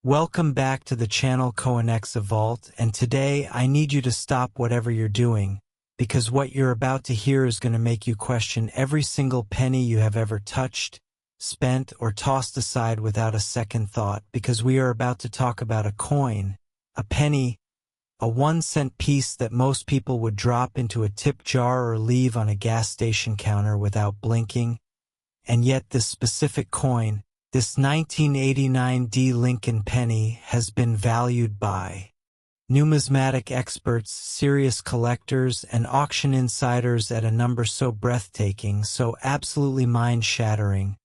Welcome back to the channel Coinexa Vault, and today I need you to stop whatever you're doing, because what you're about to hear is going to make you question every single penny you have ever touched, spent, or tossed aside without a second thought, because we are about to talk about a coin, a penny, a 1-cent piece that most people would drop into a tip jar or leave on a gas station counter without blinking, and yet this specific coin, this 1989 Lincoln penny, has been valued by numismatic experts, serious collectors, and auction insiders at a number so breathtaking, so absolutely mind-shattering,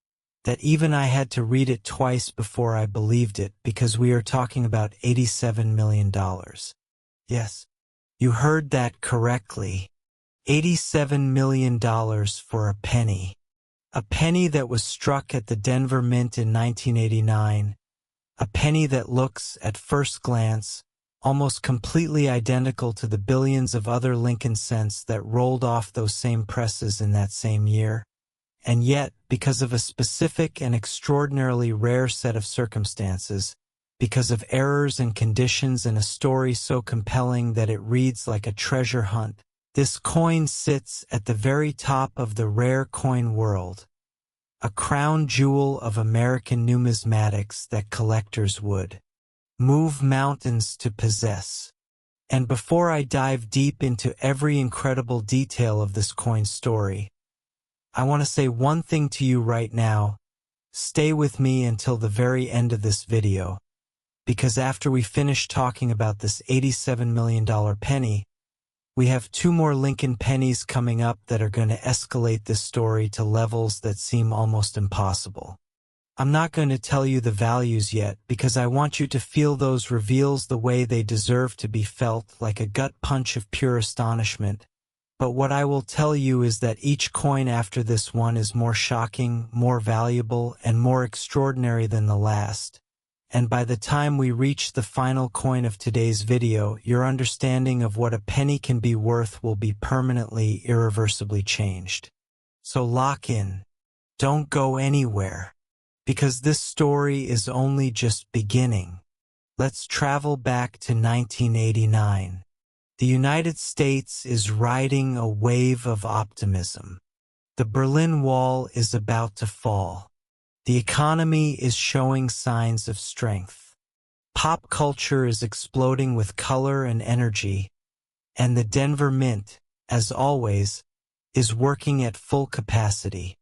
that even I had to read it twice before I believed it, because we are talking about $87 million. Yes, you heard that correctly. $87 million for a penny. A penny that was struck at the Denver Mint in 1989, a penny that looks, at first glance, almost completely identical to the billions of other Lincoln cents that rolled off those same presses in that same year. And yet, because of a specific and extraordinarily rare set of circumstances, because of errors and conditions and a story so compelling that it reads like a treasure hunt, this coin sits at the very top of the rare coin world, a crown jewel of American numismatics that collectors would move mountains to possess. And before I dive deep into every incredible detail of this coin story, I want to say one thing to you right now. Stay with me until the very end of this video, because after we finish talking about this $87 million penny, we have 2 more Lincoln pennies coming up that are going to escalate this story to levels that seem almost impossible. I'm not going to tell you the values yet, because I want you to feel those reveals the way they deserve to be felt, like a gut punch of pure astonishment. But what I will tell you is that each coin after this one is more shocking, more valuable, and more extraordinary than the last. And by the time we reach the final coin of today's video, your understanding of what a penny can be worth will be permanently, irreversibly changed. So lock in. Don't go anywhere, because this story is only just beginning. Let's travel back to 1989. The United States is riding a wave of optimism. The Berlin Wall is about to fall. The economy is showing signs of strength. Pop culture is exploding with color and energy, and the Denver Mint, as always, is working at full capacity,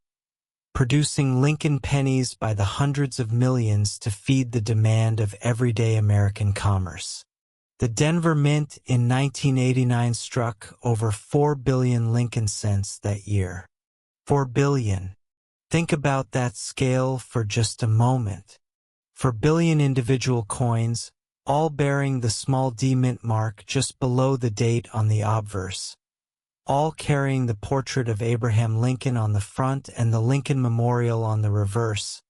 producing Lincoln pennies by the hundreds of millions to feed the demand of everyday American commerce. The Denver Mint in 1989 struck over 4 billion Lincoln cents that year. 4 billion. Think about that scale for just a moment. 4 billion individual coins, all bearing the small d mint mark just below the date on the obverse, all carrying the portrait of Abraham Lincoln on the front and the Lincoln Memorial on the reverse,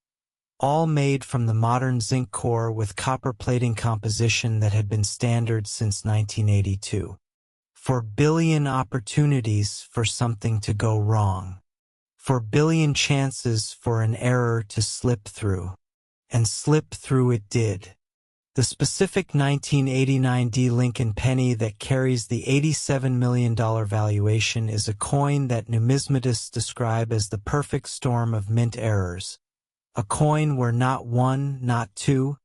all made from the modern zinc core with copper plating composition that had been standard since 1982. 4 billion opportunities for something to go wrong. 4 billion chances for an error to slip through. And slip through it did. The specific 1989 Lincoln penny that carries the $87 million valuation is a coin that numismatists describe as the perfect storm of mint errors. A coin where not 1, not 2,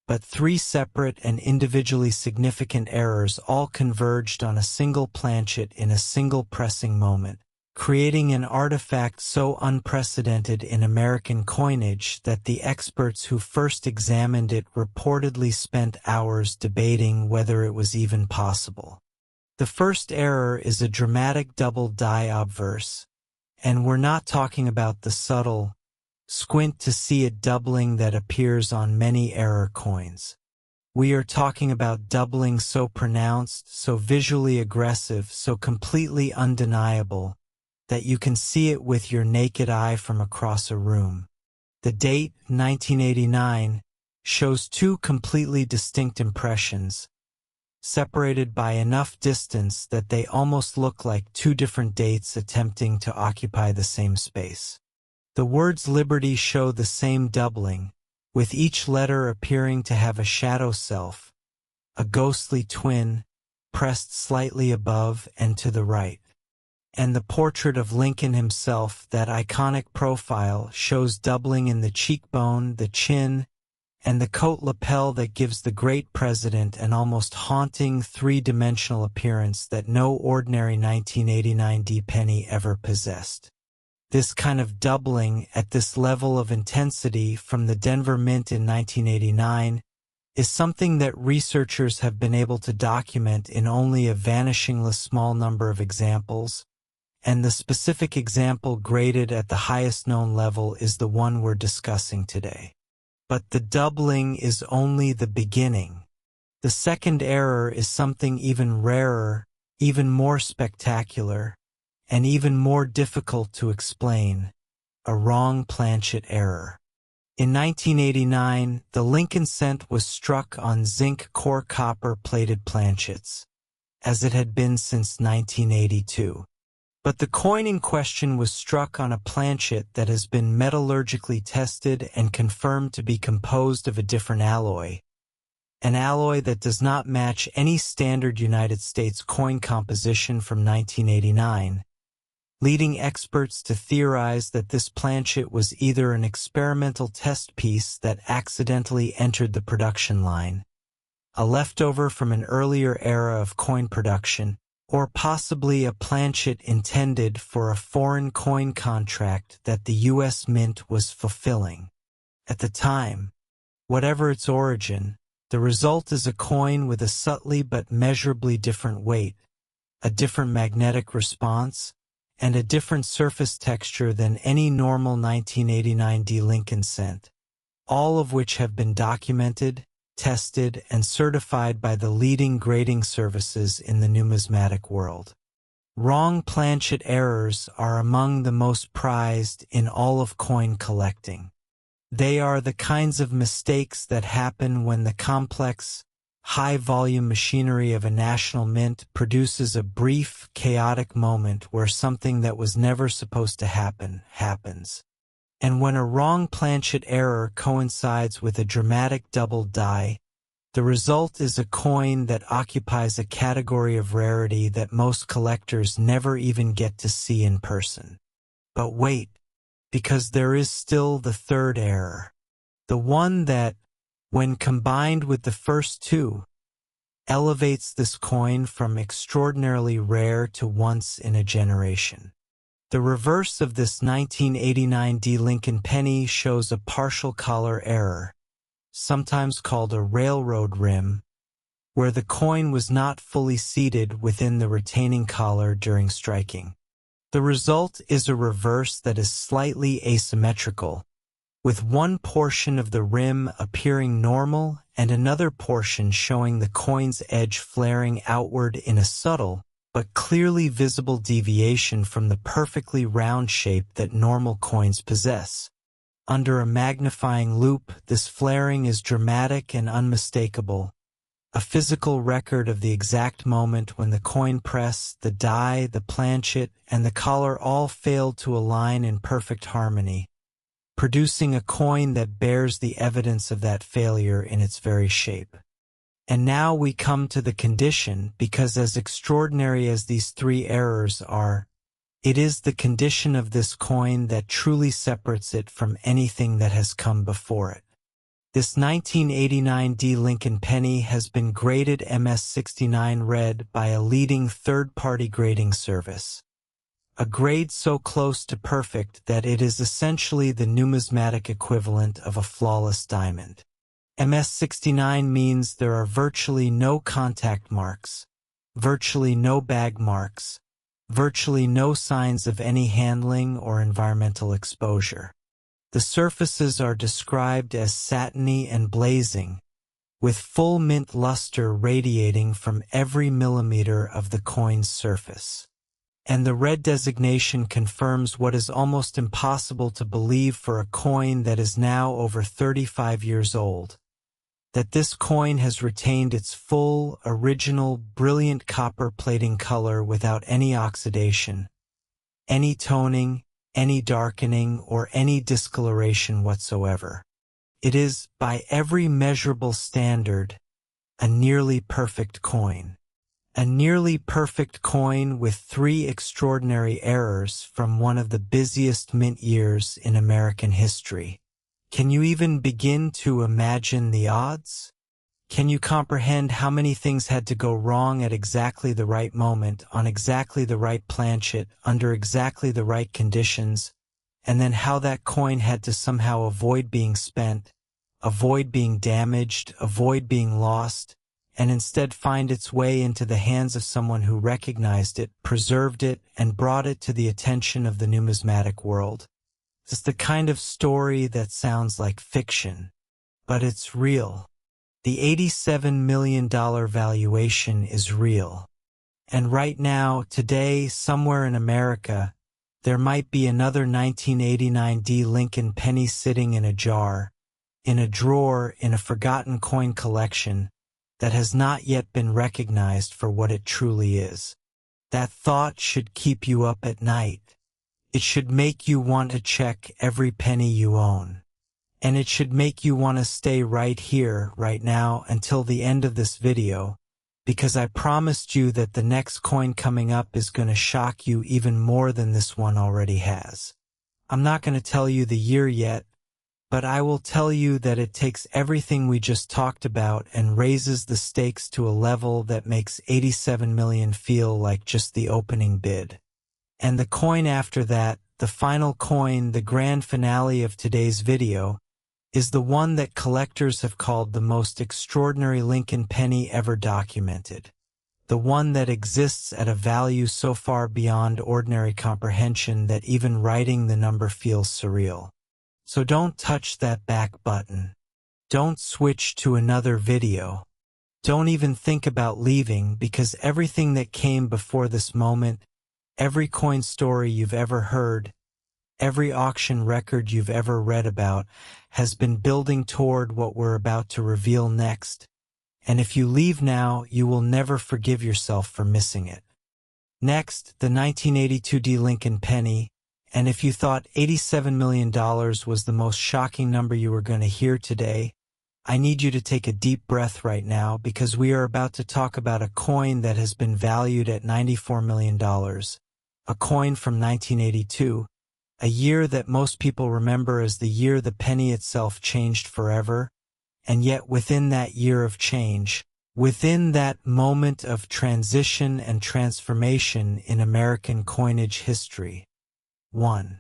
but 3 separate and individually significant errors all converged on a single planchet in a single pressing moment, creating an artifact so unprecedented in American coinage that the experts who first examined it reportedly spent hours debating whether it was even possible. The first error is a dramatic double die obverse, and we're not talking about the subtle, squint to see it doubling that appears on many error coins. We are talking about doubling so pronounced, so visually aggressive, so completely undeniable, that you can see it with your naked eye from across a room. The date, 1989, shows 2 completely distinct impressions, separated by enough distance that they almost look like 2 different dates attempting to occupy the same space. The words Liberty show the same doubling, with each letter appearing to have a shadow self, a ghostly twin, pressed slightly above and to the right. And the portrait of Lincoln himself, that iconic profile, shows doubling in the cheekbone, the chin, and the coat lapel that gives the great president an almost haunting three-dimensional appearance that no ordinary 1989 D penny ever possessed. This kind of doubling at this level of intensity from the Denver Mint in 1989 is something that researchers have been able to document in only a vanishingly small number of examples, and the specific example graded at the highest known level is the one we're discussing today. But the doubling is only the beginning. The second error is something even rarer, even more spectacular, and even more difficult to explain: a wrong planchet error. In 1989, the Lincoln cent was struck on zinc core copper-plated planchets, as it had been since 1982. But the coin in question was struck on a planchet that has been metallurgically tested and confirmed to be composed of a different alloy, an alloy that does not match any standard United States coin composition from 1989, leading experts to theorize that this planchet was either an experimental test piece that accidentally entered the production line, a leftover from an earlier era of coin production, or possibly a planchet intended for a foreign coin contract that the U.S. Mint was fulfilling. At the time, whatever its origin, the result is a coin with a subtly but measurably different weight, a different magnetic response, and a different surface texture than any normal 1989 D Lincoln cent, all of which have been documented, tested, and certified by the leading grading services in the numismatic world. Wrong planchet errors are among the most prized in all of coin collecting. They are the kinds of mistakes that happen when the complex, high-volume machinery of a national mint produces a brief, chaotic moment where something that was never supposed to happen, happens. And when a wrong planchet error coincides with a dramatic double die, the result is a coin that occupies a category of rarity that most collectors never even get to see in person. But wait, because there is still the third error, the one that, when combined with the first two, elevates this coin from extraordinarily rare to once in a generation. The reverse of this 1989 D Lincoln penny shows a partial collar error, sometimes called a railroad rim, where the coin was not fully seated within the retaining collar during striking. The result is a reverse that is slightly asymmetrical, with one portion of the rim appearing normal and another portion showing the coin's edge flaring outward in a subtle, but clearly visible deviation from the perfectly round shape that normal coins possess. Under a magnifying loupe, this flaring is dramatic and unmistakable, a physical record of the exact moment when the coin press, the die, the planchet, and the collar all failed to align in perfect harmony, producing a coin that bears the evidence of that failure in its very shape. And now we come to the condition, because as extraordinary as these three errors are, it is the condition of this coin that truly separates it from anything that has come before it. This 1989 D Lincoln penny has been graded MS69 red by a leading third-party grading service, a grade so close to perfect that it is essentially the numismatic equivalent of a flawless diamond. MS69 means there are virtually no contact marks, virtually no bag marks, virtually no signs of any handling or environmental exposure. The surfaces are described as satiny and blazing, with full mint luster radiating from every millimeter of the coin's surface. And the red designation confirms what is almost impossible to believe for a coin that is now over 35 years old, that this coin has retained its full, original, brilliant copper plating color without any oxidation, any toning, any darkening, or any discoloration whatsoever. It is, by every measurable standard, a nearly perfect coin. A nearly perfect coin with 3 extraordinary errors from one of the busiest mint years in American history. Can you even begin to imagine the odds? Can you comprehend how many things had to go wrong at exactly the right moment, on exactly the right planchet, under exactly the right conditions, and then how that coin had to somehow avoid being spent, avoid being damaged, avoid being lost, and instead find its way into the hands of someone who recognized it, preserved it, and brought it to the attention of the numismatic world? It's the kind of story that sounds like fiction, but it's real. The $87 million valuation is real. And right now, today, somewhere in America, there might be another 1989 Lincoln penny sitting in a jar, in a drawer, in a forgotten coin collection that has not yet been recognized for what it truly is. That thought should keep you up at night. It should make you want to check every penny you own. And it should make you want to stay right here, right now, until the end of this video, because I promised you that the next coin coming up is going to shock you even more than this one already has. I'm not going to tell you the year yet, but I will tell you that it takes everything we just talked about and raises the stakes to a level that makes 87 million feel like just the opening bid. And the coin after that, the final coin, the grand finale of today's video, is the one that collectors have called the most extraordinary Lincoln penny ever documented. The one that exists at a value so far beyond ordinary comprehension that even writing the number feels surreal. So don't touch that back button. Don't switch to another video. Don't even think about leaving, because everything that came before this moment, every coin story you've ever heard, every auction record you've ever read about, has been building toward what we're about to reveal next. And if you leave now, you will never forgive yourself for missing it. Next, the 1982 Lincoln penny. And if you thought $87 million was the most shocking number you were going to hear today, I need you to take a deep breath right now, because we are about to talk about a coin that has been valued at $94 million. A coin from 1982, a year that most people remember as the year the penny itself changed forever. And yet within that year of change, within that moment of transition and transformation in American coinage history, one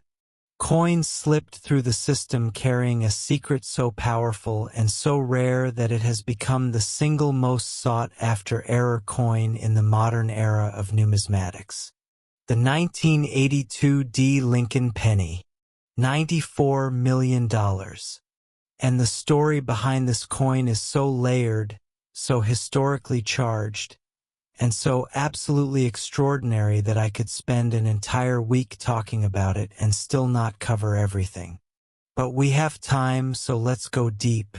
coin slipped through the system carrying a secret so powerful and so rare that it has become the single most sought-after error coin in the modern era of numismatics. The 1982 Lincoln penny, $94 million. And the story behind this coin is so layered, so historically charged, and so absolutely extraordinary that I could spend an entire week talking about it and still not cover everything. But we have time, so let's go deep.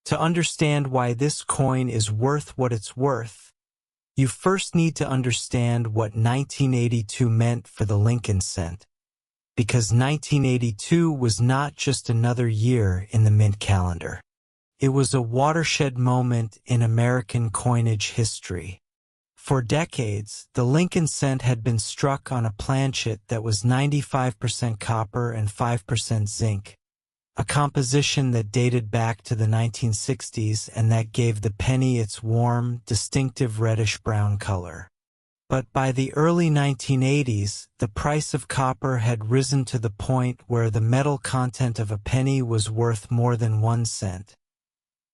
To understand why this coin is worth what it's worth, you first need to understand what 1982 meant for the Lincoln cent. Because 1982 was not just another year in the mint calendar. It was a watershed moment in American coinage history. For decades, the Lincoln cent had been struck on a planchet that was 95% copper and 5% zinc, a composition that dated back to the 1960s and that gave the penny its warm, distinctive reddish-brown color. But by the early 1980s, the price of copper had risen to the point where the metal content of a penny was worth more than 1 cent.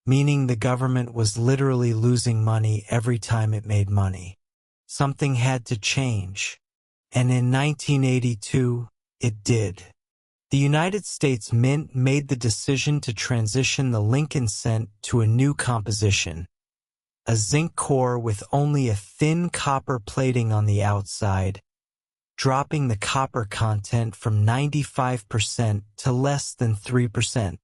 Meaning the government was literally losing money every time it made money. Something had to change. And in 1982, it did. The United States Mint made the decision to transition the Lincoln cent to a new composition, a zinc core with only a thin copper plating on the outside, dropping the copper content from 95% to less than 3%.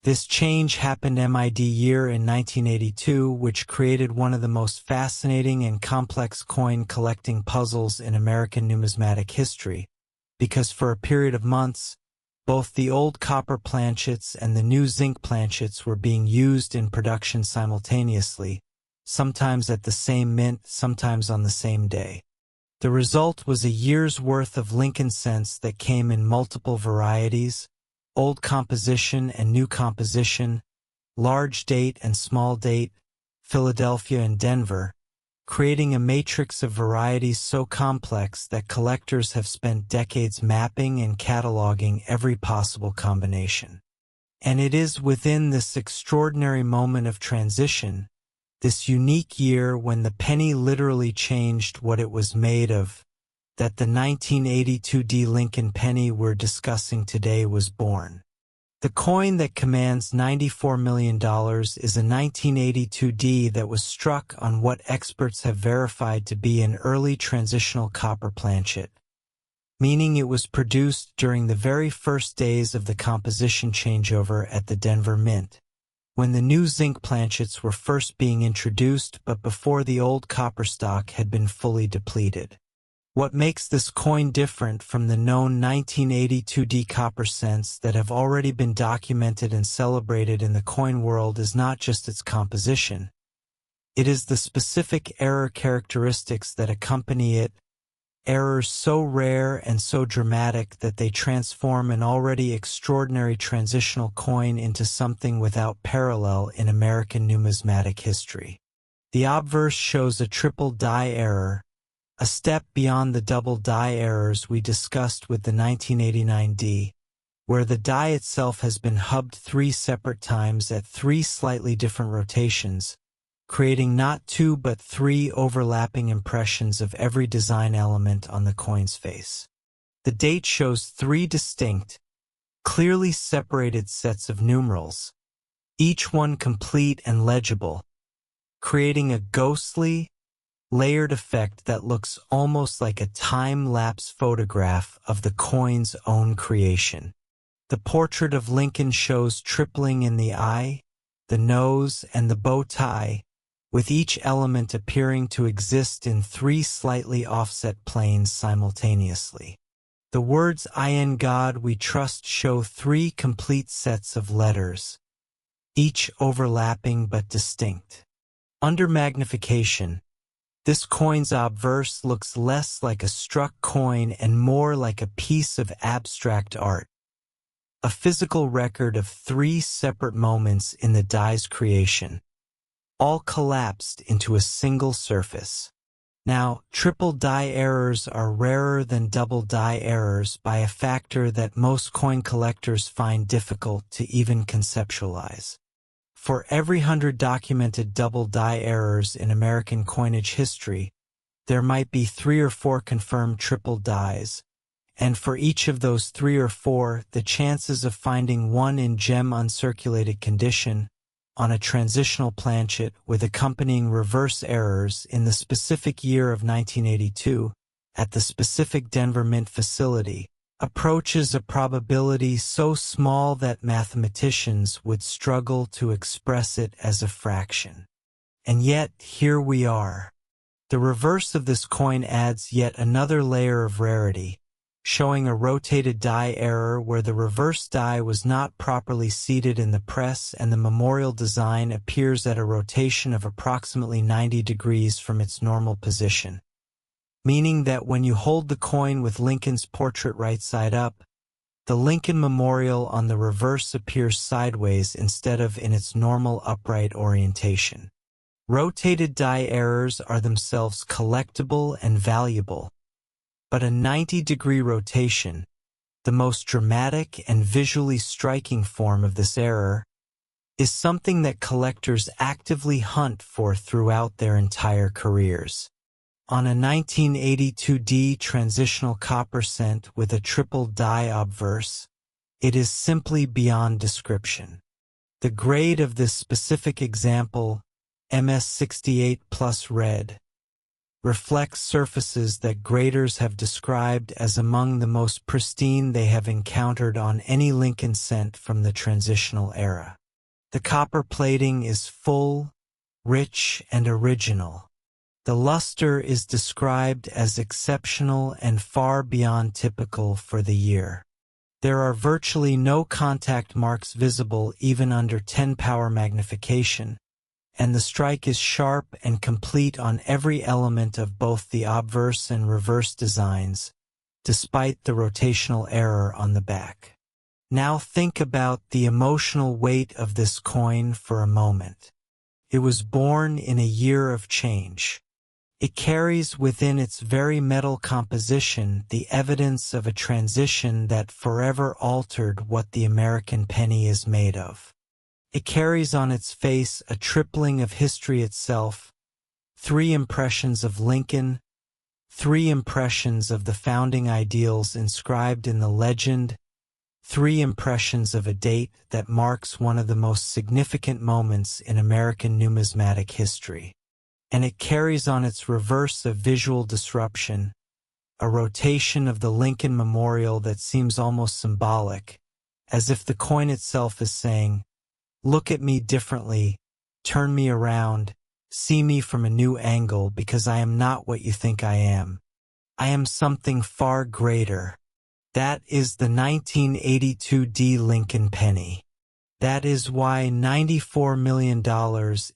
This change happened mid-year in 1982, which created one of the most fascinating and complex coin collecting puzzles in American numismatic history, because for a period of months, Both the old copper planchets and the new zinc planchets were being used in production simultaneously, sometimes at the same mint, sometimes on the same day. The result was a year's worth of Lincoln cents that came in multiple varieties: old composition and new composition, large date and small date, Philadelphia and Denver, creating a matrix of varieties so complex that collectors have spent decades mapping and cataloging every possible combination. And it is within this extraordinary moment of transition, this unique year when the penny literally changed what it was made of, that the 1982D Lincoln penny we're discussing today was born. The coin that commands $94 million is a 1982D that was struck on what experts have verified to be an early transitional copper planchet, meaning it was produced during the very first days of the composition changeover at the Denver Mint, when the new zinc planchets were first being introduced but before the old copper stock had been fully depleted. What makes this coin different from the known 1982D copper cents that have already been documented and celebrated in the coin world is not just its composition. It is the specific error characteristics that accompany it, errors so rare and so dramatic that they transform an already extraordinary transitional coin into something without parallel in American numismatic history. The obverse shows a triple die error, a step beyond the double die errors we discussed with the 1989D, where the die itself has been hubbed 3 separate times at 3 slightly different rotations, creating not 2 but 3 overlapping impressions of every design element on the coin's face. The date shows 3 distinct, clearly separated sets of numerals, each one complete and legible, creating a ghostly, layered effect that looks almost like a time-lapse photograph of the coin's own creation. The portrait of Lincoln shows tripling in the eye, the nose, and the bow tie, with each element appearing to exist in 3 slightly offset planes simultaneously. The words "In God We Trust" show 3 complete sets of letters, each overlapping but distinct. Under magnification, this coin's obverse looks less like a struck coin and more like a piece of abstract art, a physical record of 3 separate moments in the die's creation, all collapsed into a single surface. Now, triple die errors are rarer than double die errors by a factor that most coin collectors find difficult to even conceptualize. For every 100 documented double die errors in American coinage history, there might be 3 or 4 confirmed triple dies, and for each of those 3 or 4, the chances of finding one in gem uncirculated condition, on a transitional planchet with accompanying reverse errors in the specific year of 1982, at the specific Denver Mint facility, approaches a probability so small that mathematicians would struggle to express it as a fraction. And yet, here we are. The reverse of this coin adds yet another layer of rarity, showing a rotated die error where the reverse die was not properly seated in the press and the memorial design appears at a rotation of approximately 90 degrees from its normal position, meaning that when you hold the coin with Lincoln's portrait right side up, the Lincoln memorial on the reverse appears sideways instead of in its normal upright orientation. Rotated die errors are themselves collectible and valuable, but a 90-degree rotation, the most dramatic and visually striking form of this error, is something that collectors actively hunt for throughout their entire careers. On a 1982D transitional copper cent with a triple die obverse, it is simply beyond description. The grade of this specific example, MS68 plus red, reflects surfaces that graders have described as among the most pristine they have encountered on any Lincoln cent from the transitional era. The copper plating is full, rich, and original. The luster is described as exceptional and far beyond typical for the year. There are virtually no contact marks visible even under 10 power magnification, and the strike is sharp and complete on every element of both the obverse and reverse designs, despite the rotational error on the back. Now think about the emotional weight of this coin for a moment. It was born in a year of change. It carries within its very metal composition the evidence of a transition that forever altered what the American penny is made of. It carries on its face a tripling of history itself, 3 impressions of Lincoln, 3 impressions of the founding ideals inscribed in the legend, 3 impressions of a date that marks one of the most significant moments in American numismatic history. And it carries on its reverse a visual disruption, a rotation of the Lincoln Memorial that seems almost symbolic, as if the coin itself is saying, "Look at me differently, turn me around, see me from a new angle because I am not what you think I am. I am something far greater." That is the 1982 Lincoln penny. That is why $94 million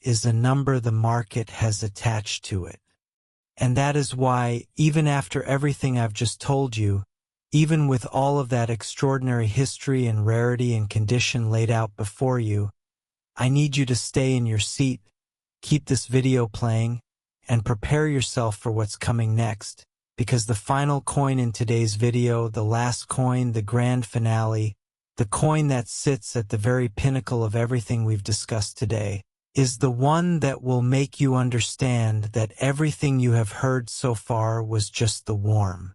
is a number the market has attached to it. And that is why, even after everything I've just told you, even with all of that extraordinary history and rarity and condition laid out before you, I need you to stay in your seat, keep this video playing, and prepare yourself for what's coming next, because the final coin in today's video, the last coin, the grand finale, the coin that sits at the very pinnacle of everything we've discussed today, is the one that will make you understand that everything you have heard so far was just the warm.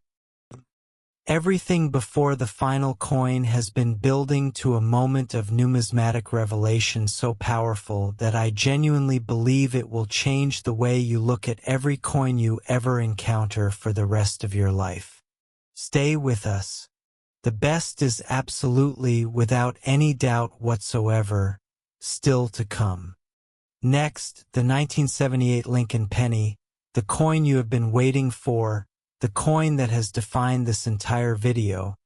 Everything before the final coin has been building to a moment of numismatic revelation so powerful that I genuinely believe it will change the way you look at every coin you ever encounter for the rest of your life. Stay with us. The best is absolutely, without any doubt whatsoever, still to come. Next, the 1978 Lincoln penny, the coin you have been waiting for, the coin that has defined this entire video,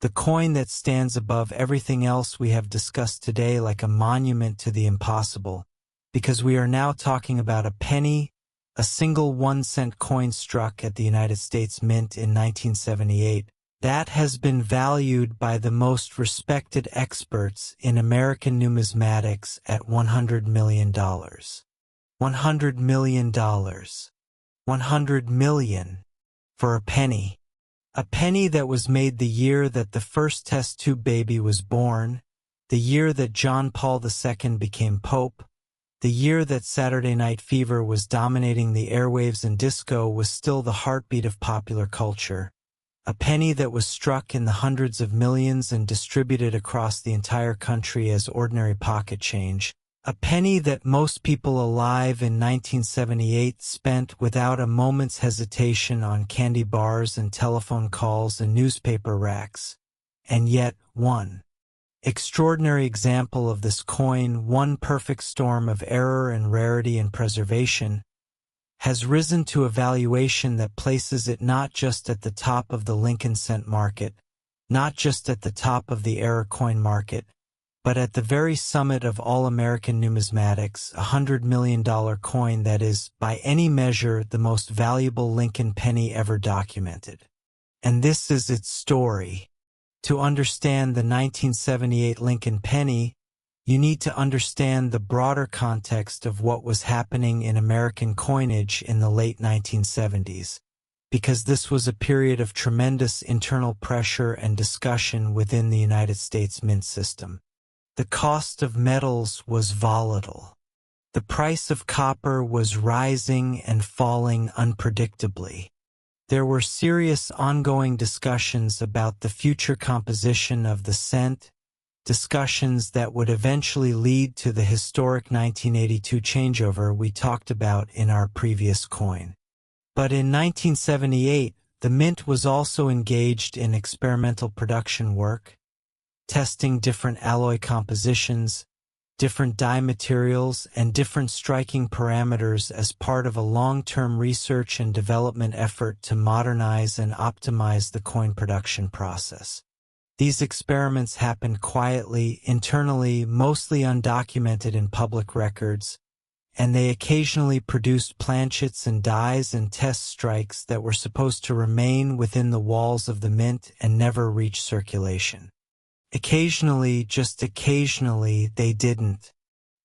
the coin that stands above everything else we have discussed today like a monument to the impossible, because we are now talking about a penny, a single 1-cent coin struck at the United States Mint in 1978, that has been valued by the most respected experts in American numismatics at $100 million. $100 million. $100 million. For a penny. A penny that was made the year that the first test tube baby was born, the year that John Paul II became Pope, the year that Saturday Night Fever was dominating the airwaves and disco was still the heartbeat of popular culture, a penny that was struck in the hundreds of millions and distributed across the entire country as ordinary pocket change, a penny that most people alive in 1978 spent without a moment's hesitation on candy bars and telephone calls and newspaper racks. And yet, one extraordinary example of this coin, one perfect storm of error and rarity and preservation, has risen to a valuation that places it not just at the top of the Lincoln cent market, not just at the top of the error coin market, but at the very summit of all American numismatics, a $100 million coin that is, by any measure, the most valuable Lincoln penny ever documented. And this is its story. To understand the 1978 Lincoln penny, you need to understand the broader context of what was happening in American coinage in the late 1970s, because this was a period of tremendous internal pressure and discussion within the United States mint system. The cost of metals was volatile. The price of copper was rising and falling unpredictably. There were serious ongoing discussions about the future composition of the cent, discussions that would eventually lead to the historic 1982 changeover we talked about in our previous coin. But in 1978, the mint was also engaged in experimental production work, testing different alloy compositions, different die materials, and different striking parameters as part of a long-term research and development effort to modernize and optimize the coin production process. These experiments happened quietly, internally, mostly undocumented in public records, and they occasionally produced planchets and dies and test strikes that were supposed to remain within the walls of the mint and never reach circulation. Occasionally, just occasionally, they didn't.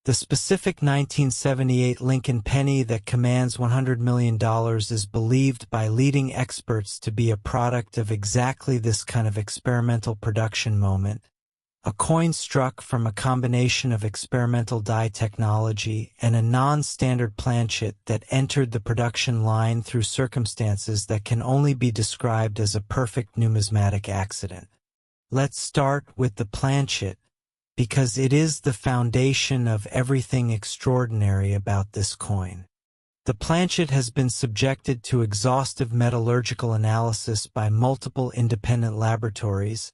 The specific 1978 Lincoln penny that commands $100 million is believed by leading experts to be a product of exactly this kind of experimental production moment. A coin struck from a combination of experimental die technology and a non-standard planchet that entered the production line through circumstances that can only be described as a perfect numismatic accident. Let's start with the planchet, because it is the foundation of everything extraordinary about this coin. The planchet has been subjected to exhaustive metallurgical analysis by multiple independent laboratories,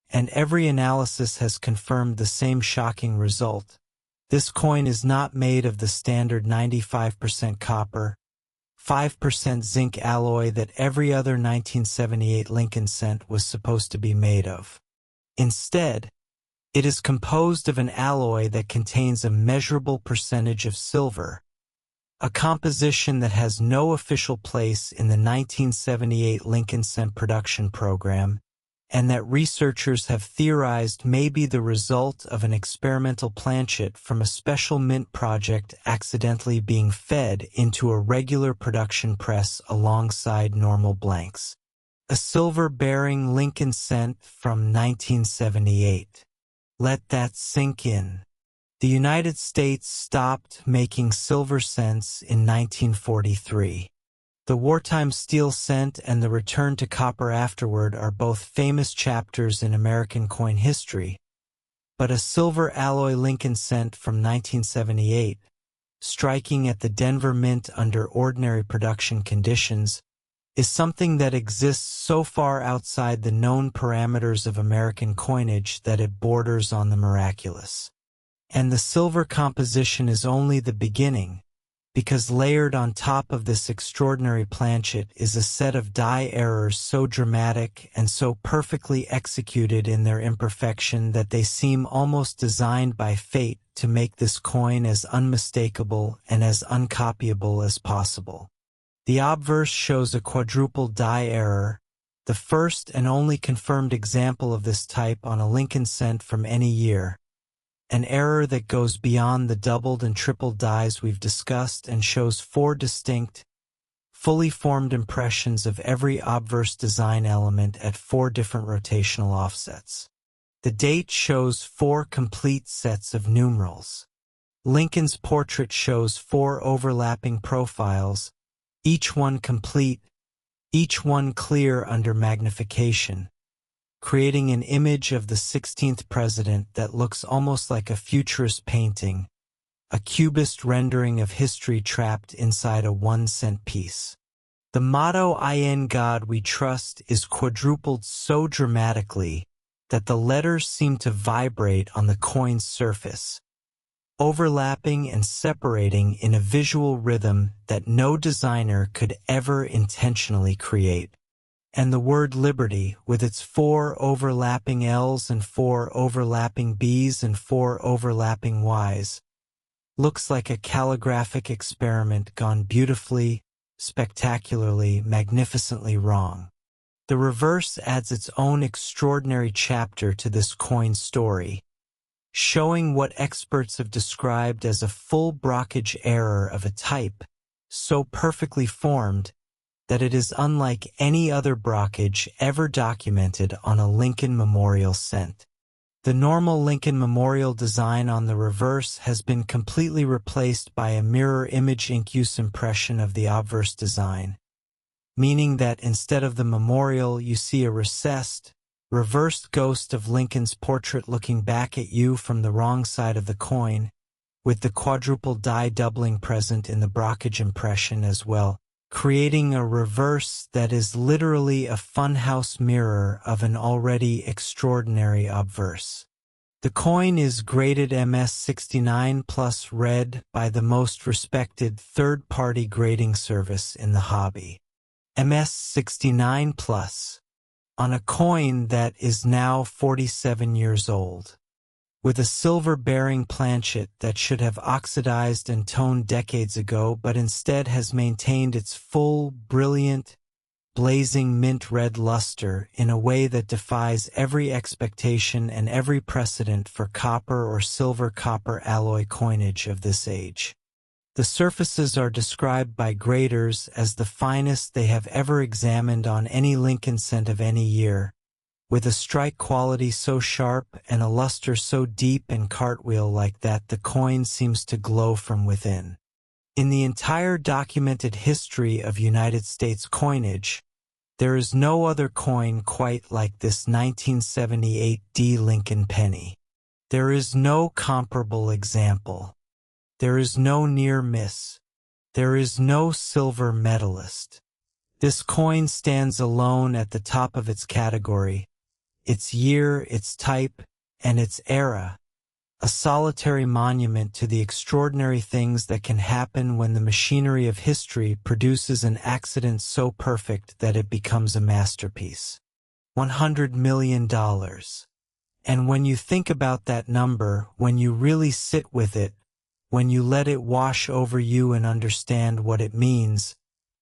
and every analysis has confirmed the same shocking result. This coin is not made of the standard 95% copper, 5% zinc alloy that every other 1978 Lincoln cent was supposed to be made of. Instead, it is composed of an alloy that contains a measurable percentage of silver, a composition that has no official place in the 1978 Lincoln cent production program, and that researchers have theorized may be the result of an experimental planchet from a special mint project accidentally being fed into a regular production press alongside normal blanks. A silver-bearing Lincoln cent from 1978. Let that sink in. The United States stopped making silver cents in 1943. The wartime steel cent and the return to copper afterward are both famous chapters in American coin history, but a silver alloy Lincoln cent from 1978, striking at the Denver Mint under ordinary production conditions, is something that exists so far outside the known parameters of American coinage that it borders on the miraculous. And the silver composition is only the beginning, because layered on top of this extraordinary planchet is a set of die errors so dramatic and so perfectly executed in their imperfection that they seem almost designed by fate to make this coin as unmistakable and as uncopyable as possible. The obverse shows a quadruple die error, the first and only confirmed example of this type on a Lincoln cent from any year. An error that goes beyond the doubled and tripled dies we've discussed and shows 4 distinct, fully formed impressions of every obverse design element at 4 different rotational offsets. The date shows 4 complete sets of numerals. Lincoln's portrait shows 4 overlapping profiles, each one complete, each one clear under magnification, creating an image of the 16th president that looks almost like a futurist painting, a cubist rendering of history trapped inside a 1-cent piece. The motto "In God We Trust" is quadrupled so dramatically that the letters seem to vibrate on the coin's surface, overlapping and separating in a visual rhythm that no designer could ever intentionally create. And the word liberty, with its 4 overlapping L's and 4 overlapping B's and 4 overlapping Y's, looks like a calligraphic experiment gone beautifully, spectacularly, magnificently wrong. The reverse adds its own extraordinary chapter to this coin story, showing what experts have described as a full brockage error of a type so perfectly formed that it is unlike any other brockage ever documented on a Lincoln Memorial cent. The normal Lincoln Memorial design on the reverse has been completely replaced by a mirror image ink use impression of the obverse design, meaning that instead of the memorial you see a recessed, reversed ghost of Lincoln's portrait looking back at you from the wrong side of the coin, with the quadruple die doubling present in the brockage impression as well, creating a reverse that is literally a funhouse mirror of an already extraordinary obverse. The coin is graded MS69 plus red by the most respected third-party grading service in the hobby. MS69 plus. on a coin that is now 47 years old. With a silver-bearing planchet that should have oxidized and toned decades ago but instead has maintained its full, brilliant, blazing mint-red luster in a way that defies every expectation and every precedent for copper or silver-copper alloy coinage of this age. The surfaces are described by graders as the finest they have ever examined on any Lincoln cent of any year, with a strike quality so sharp and a luster so deep and cartwheel-like that the coin seems to glow from within. In the entire documented history of United States coinage, there is no other coin quite like this 1978 D Lincoln penny. There is no comparable example. There is no near miss. There is no silver medalist. This coin stands alone at the top of its category, its year, its type, and its era, a solitary monument to the extraordinary things that can happen when the machinery of history produces an accident so perfect that it becomes a masterpiece. $100 million. And when you think about that number, when you really sit with it, when you let it wash over you and understand what it means,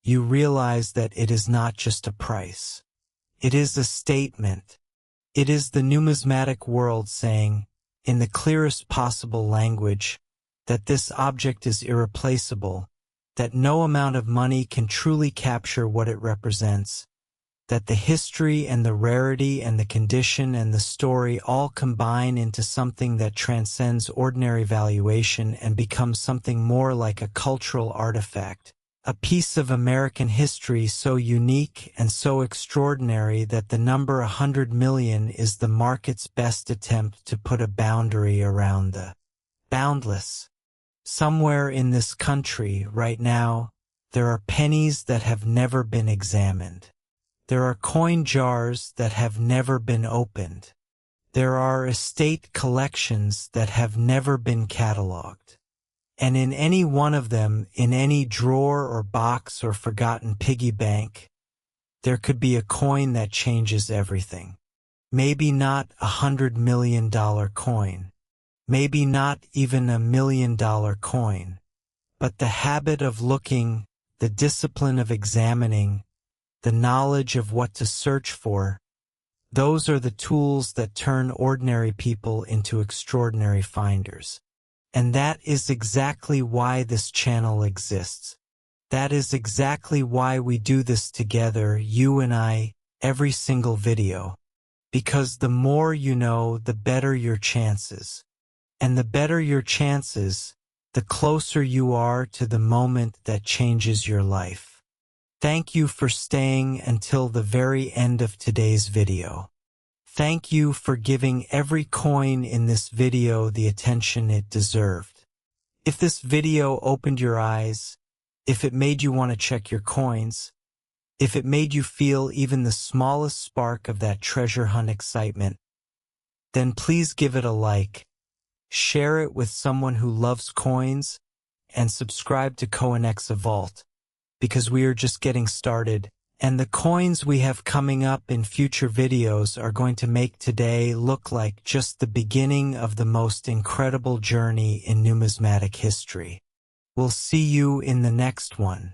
you realize that it is not just a price. It is a statement. It is the numismatic world saying, in the clearest possible language, that this object is irreplaceable, that no amount of money can truly capture what it represents, that the history and the rarity and the condition and the story all combine into something that transcends ordinary valuation and becomes something more like a cultural artifact, a piece of American history so unique and so extraordinary that the number 100 million is the market's best attempt to put a boundary around the boundless. Somewhere in this country, right now, there are pennies that have never been examined. There are coin jars that have never been opened. There are estate collections that have never been cataloged. And in any one of them, in any drawer or box or forgotten piggy bank, there could be a coin that changes everything. Maybe not $100 million coin. Maybe not even $1 million coin. But the habit of looking, the discipline of examining, the knowledge of what to search for, those are the tools that turn ordinary people into extraordinary finders. And that is exactly why this channel exists. That is exactly why we do this together, you and I, every single video. Because the more you know, the better your chances. And the better your chances, the closer you are to the moment that changes your life. Thank you for staying until the very end of today's video. Thank you for giving every coin in this video the attention it deserved. If this video opened your eyes, if it made you want to check your coins, if it made you feel even the smallest spark of that treasure hunt excitement, then please give it a like, share it with someone who loves coins, and subscribe to CoinEx Vault, because we are just getting started. And the coins we have coming up in future videos are going to make today look like just the beginning of the most incredible journey in numismatic history. We'll see you in the next one.